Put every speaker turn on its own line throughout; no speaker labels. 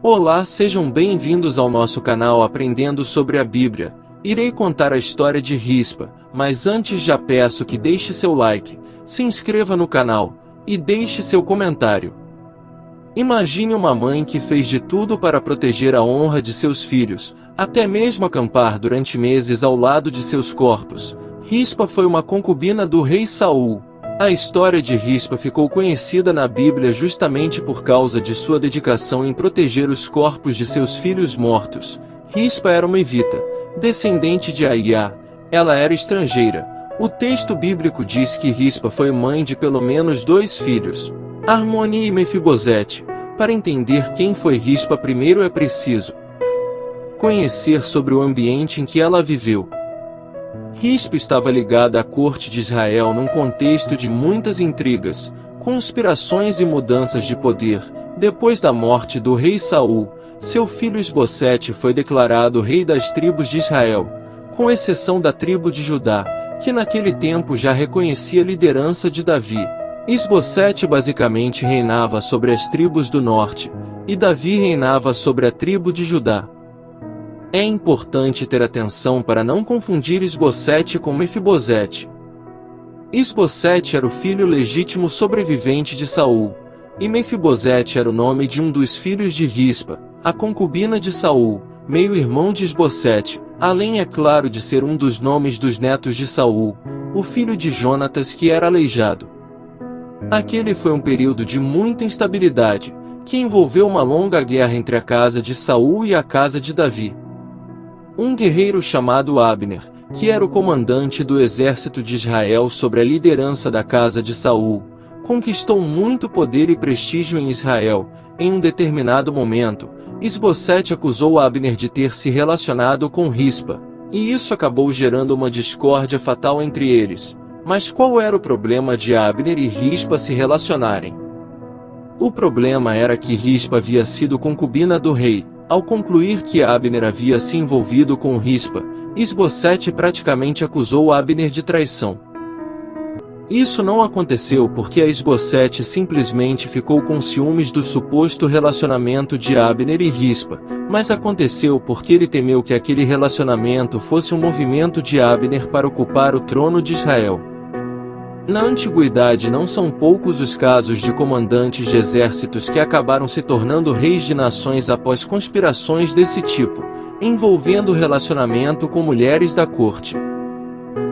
Olá, sejam bem-vindos ao nosso canal Aprendendo sobre a Bíblia. Irei contar a história de Rispa, mas antes já peço que deixe seu like, se inscreva no canal e deixe seu comentário. Imagine uma mãe que fez de tudo para proteger a honra de seus filhos, até mesmo acampar durante meses ao lado de seus corpos. Rispa foi uma concubina do rei Saul. A história de Rispa ficou conhecida na Bíblia justamente por causa de sua dedicação em proteger os corpos de seus filhos mortos. Rispa era uma evita, descendente de Aiá. Ela era estrangeira. O texto bíblico diz que Rispa foi mãe de pelo menos 2 filhos, Armoni e Mefibosete. Para entender quem foi Rispa, primeiro é preciso conhecer sobre o ambiente em que ela viveu. Rispa estava ligada à corte de Israel num contexto de muitas intrigas, conspirações e mudanças de poder. Depois da morte do rei Saul, seu filho Isbosete foi declarado rei das tribos de Israel, com exceção da tribo de Judá, que naquele tempo já reconhecia a liderança de Davi. Isbosete basicamente reinava sobre as tribos do norte, e Davi reinava sobre a tribo de Judá. É importante ter atenção para não confundir Isbosete com Mefibosete. Isbosete era o filho legítimo sobrevivente de Saul, e Mefibosete era o nome de um dos filhos de Rispa, a concubina de Saul, meio-irmão de Isbosete, além, é claro, de ser um dos nomes dos netos de Saul, o filho de Jonatas, que era aleijado. Aquele foi um período de muita instabilidade, que envolveu uma longa guerra entre a casa de Saul e a casa de Davi. Um guerreiro chamado Abner, que era o comandante do exército de Israel sob a liderança da casa de Saul, conquistou muito poder e prestígio em Israel. Em um determinado momento, Isbosete acusou Abner de ter se relacionado com Rispa, e isso acabou gerando uma discórdia fatal entre eles. Mas qual era o problema de Abner e Rispa se relacionarem? O problema era que Rispa havia sido concubina do rei. Ao concluir que Abner havia se envolvido com Rispa, Isbosete praticamente acusou Abner de traição. Isso não aconteceu porque Isbosete simplesmente ficou com ciúmes do suposto relacionamento de Abner e Rispa, mas aconteceu porque ele temeu que aquele relacionamento fosse um movimento de Abner para ocupar o trono de Israel. Na antiguidade não são poucos os casos de comandantes de exércitos que acabaram se tornando reis de nações após conspirações desse tipo, envolvendo relacionamento com mulheres da corte.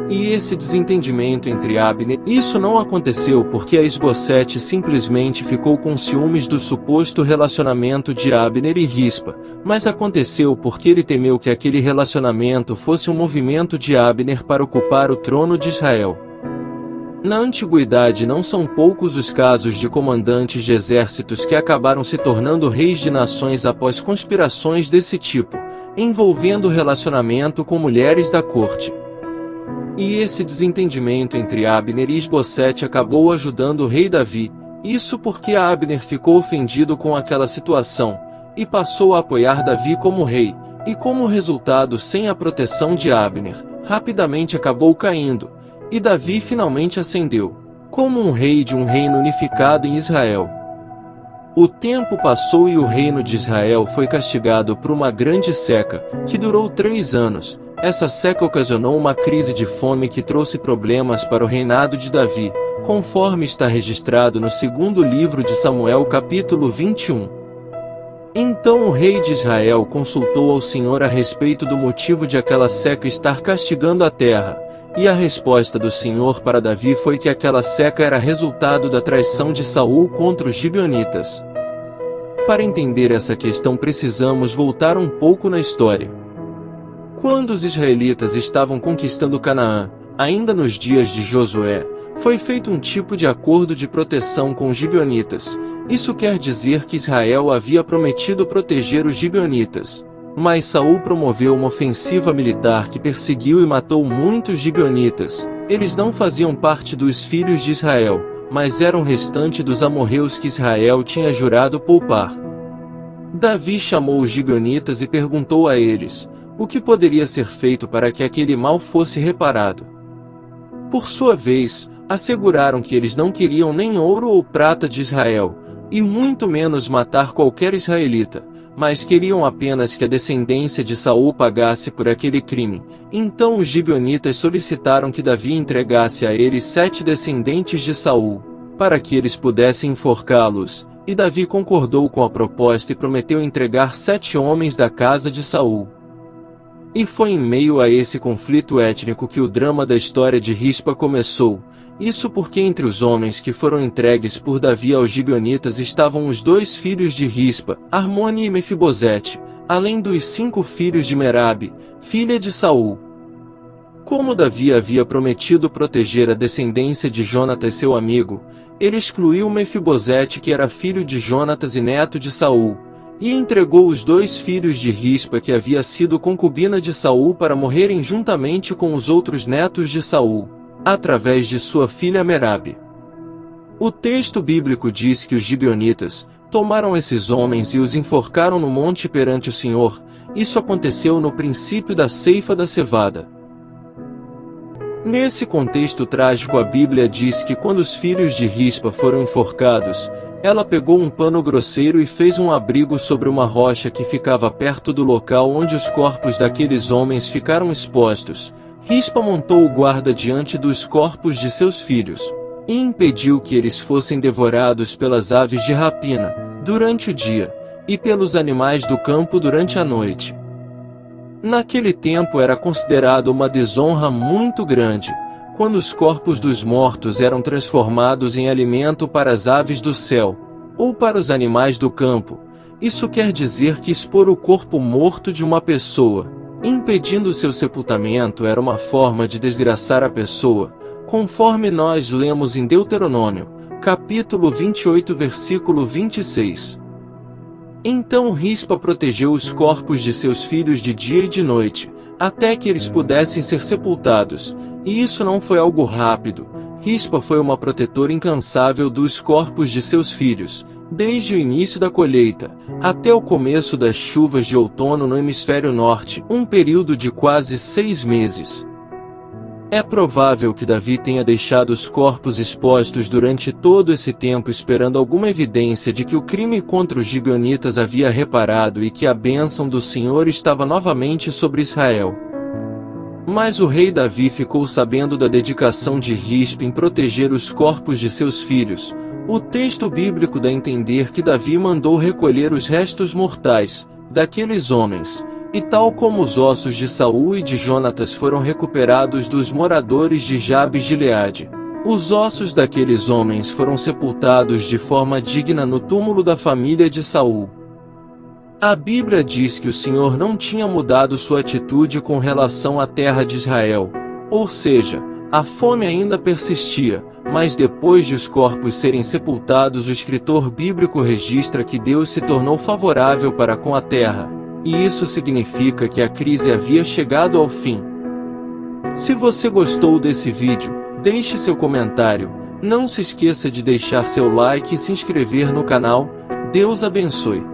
E esse desentendimento entre Abner, isso não aconteceu porque Isbosete simplesmente ficou com ciúmes do suposto relacionamento de Abner e Rispa, mas aconteceu porque ele temeu que aquele relacionamento fosse um movimento de Abner para ocupar o trono de Israel. Na antiguidade não são poucos os casos de comandantes de exércitos que acabaram se tornando reis de nações após conspirações desse tipo, envolvendo relacionamento com mulheres da corte. E esse desentendimento entre Abner e Isbosete acabou ajudando o rei Davi, isso porque Abner ficou ofendido com aquela situação, e passou a apoiar Davi como rei, e como resultado, sem a proteção de Abner, rapidamente acabou caindo. E Davi finalmente ascendeu como um rei de um reino unificado em Israel. O tempo passou e o reino de Israel foi castigado por uma grande seca, que durou 3 anos. Essa seca ocasionou uma crise de fome que trouxe problemas para o reinado de Davi, conforme está registrado no 2º livro de Samuel, capítulo 21. Então o rei de Israel consultou ao Senhor a respeito do motivo de aquela seca estar castigando a terra. E a resposta do Senhor para Davi foi que aquela seca era resultado da traição de Saul contra os gibeonitas. Para entender essa questão precisamos voltar um pouco na história. Quando os israelitas estavam conquistando Canaã, ainda nos dias de Josué, foi feito um tipo de acordo de proteção com os gibeonitas. Isso quer dizer que Israel havia prometido proteger os gibeonitas. Mas Saul promoveu uma ofensiva militar que perseguiu e matou muitos gibeonitas. Eles não faziam parte dos filhos de Israel, mas eram restante dos amorreus que Israel tinha jurado poupar. Davi chamou os gibeonitas e perguntou a eles o que poderia ser feito para que aquele mal fosse reparado. Por sua vez, asseguraram que eles não queriam nem ouro ou prata de Israel, e muito menos matar qualquer israelita, mas queriam apenas que a descendência de Saul pagasse por aquele crime. Então os gibeonitas solicitaram que Davi entregasse a eles 7 descendentes de Saul, para que eles pudessem enforcá-los, e Davi concordou com a proposta e prometeu entregar 7 homens da casa de Saul. E foi em meio a esse conflito étnico que o drama da história de Rispa começou. Isso porque entre os homens que foram entregues por Davi aos gibeonitas estavam os 2 filhos de Rispa, Armone e Mefibosete, além dos 5 filhos de Merabe, filha de Saul. Como Davi havia prometido proteger a descendência de Jonatas seu amigo, ele excluiu Mefibosete, que era filho de Jonatas e neto de Saul, e entregou os 2 filhos de Rispa, que havia sido concubina de Saul, para morrerem juntamente com os outros netos de Saul, através de sua filha Merabe. O texto bíblico diz que os gibeonitas tomaram esses homens e os enforcaram no monte perante o Senhor. Isso aconteceu no princípio da ceifa da cevada. Nesse contexto trágico, a Bíblia diz que quando os filhos de Rispa foram enforcados, ela pegou um pano grosseiro e fez um abrigo sobre uma rocha que ficava perto do local onde os corpos daqueles homens ficaram expostos. Rispa montou o guarda diante dos corpos de seus filhos, e impediu que eles fossem devorados pelas aves de rapina, durante o dia, e pelos animais do campo durante a noite. Naquele tempo era considerado uma desonra muito grande, quando os corpos dos mortos eram transformados em alimento para as aves do céu, ou para os animais do campo. Isso quer dizer que expor o corpo morto de uma pessoa, impedindo seu sepultamento, era uma forma de desgraçar a pessoa, conforme nós lemos em Deuteronômio, capítulo 28, versículo 26. Então Rispa protegeu os corpos de seus filhos de dia e de noite, até que eles pudessem ser sepultados, e isso não foi algo rápido. Rispa foi uma protetora incansável dos corpos de seus filhos, desde o início da colheita, até o começo das chuvas de outono no hemisfério norte, um período de quase 6 meses. É provável que Davi tenha deixado os corpos expostos durante todo esse tempo, esperando alguma evidência de que o crime contra os gibeonitas havia reparado e que a bênção do Senhor estava novamente sobre Israel. Mas o rei Davi ficou sabendo da dedicação de Rispa em proteger os corpos de seus filhos. O texto bíblico dá a entender que Davi mandou recolher os restos mortais daqueles homens, e tal como os ossos de Saul e de Jonatas foram recuperados dos moradores de Jabes-Gileade, os ossos daqueles homens foram sepultados de forma digna no túmulo da família de Saul. A Bíblia diz que o Senhor não tinha mudado sua atitude com relação à terra de Israel, ou seja, a fome ainda persistia, mas depois de os corpos serem sepultados, o escritor bíblico registra que Deus se tornou favorável para com a terra, e isso significa que a crise havia chegado ao fim. Se você gostou desse vídeo, deixe seu comentário, não se esqueça de deixar seu like e se inscrever no canal. Deus abençoe.